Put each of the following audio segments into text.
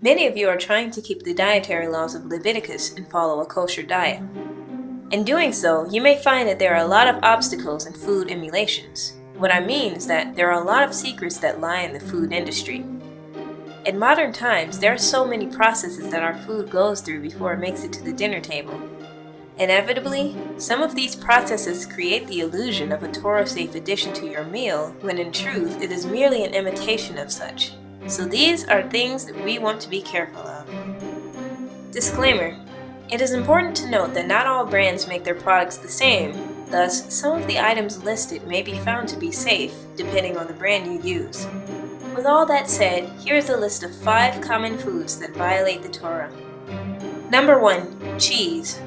Many of you are trying to keep the dietary laws of Leviticus and follow a kosher diet. In doing so, you may find that there are a lot of obstacles in food emulations. What I mean is that there are a lot of secrets that lie in the food industry. In modern times, there are so many processes that our food goes through before it makes it to the dinner table. Inevitably, some of these processes create the illusion of a Torah-safe addition to your meal, when in truth it is merely an imitation of such. So these are things that we want to be careful of. Disclaimer: it is important to note that not all brands make their products the same, thus some of the items listed may be found to be safe, depending on the brand you use. With all that said, here is a list of 5 common foods that violate the Torah. Number 1. Cheese.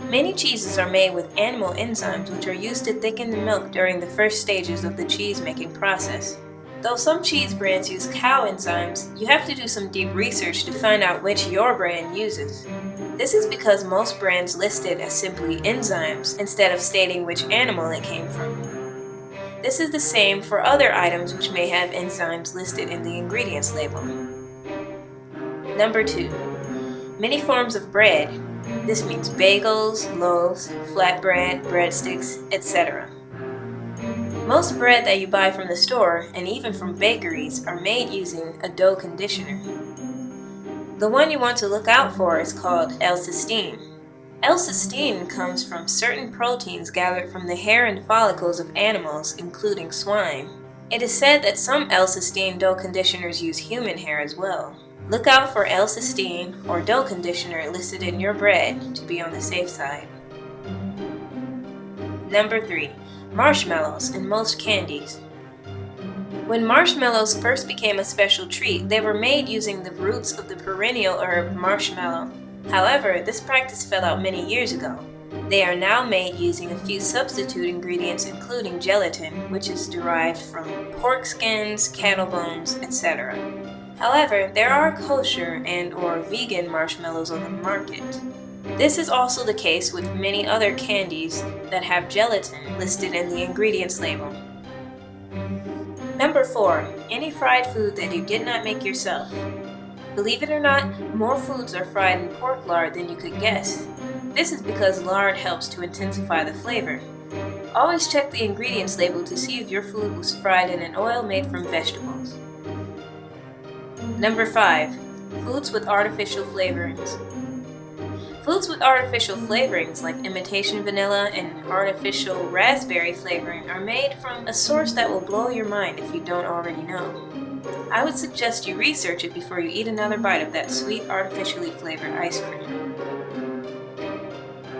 Many cheeses are made with animal enzymes which are used to thicken the milk during the first stages of the cheese-making process. Though some cheese brands use cow enzymes, you have to do some deep research to find out which your brand uses. This is because most brands list it as simply enzymes instead of stating which animal it came from. This is the same for other items which may have enzymes listed in the ingredients label. Number 2. Many forms of bread. This means bagels, loaves, flatbread, breadsticks, etc. Most bread that you buy from the store, and even from bakeries, are made using a dough conditioner. The one you want to look out for is called L-cysteine. L-cysteine comes from certain proteins gathered from the hair and follicles of animals, including swine. It is said that some L-cysteine dough conditioners use human hair as well. Look out for L-cysteine or dough conditioner listed in your bread to be on the safe side. Number 3. Marshmallows and most candies. When marshmallows first became a special treat, they were made using the roots of the perennial herb marshmallow. However, this practice fell out many years ago. They are now made using a few substitute ingredients, including gelatin, which is derived from pork skins, cattle bones, etc. However, there are kosher and/or vegan marshmallows on the market. This is also the case with many other candies that have gelatin listed in the ingredients label. Number 4. Any fried food that you did not make yourself. Believe it or not, more foods are fried in pork lard than you could guess. This is because lard helps to intensify the flavor. Always check the ingredients label to see if your food was fried in an oil made from vegetables. Number 5. Foods with artificial flavorings. Foods with artificial flavorings like imitation vanilla and artificial raspberry flavoring are made from a source that will blow your mind if you don't already know. I would suggest you research it before you eat another bite of that sweet artificially flavored ice cream.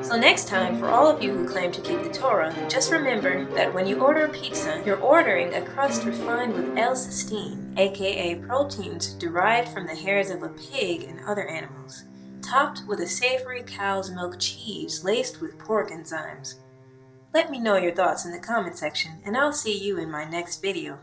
So next time, for all of you who claim to keep the Torah, just remember that when you order a pizza, you're ordering a crust refined with L-cysteine, aka proteins derived from the hairs of a pig and other animals, topped with a savory cow's milk cheese laced with pork enzymes. Let me know your thoughts in the comment section, and I'll see you in my next video.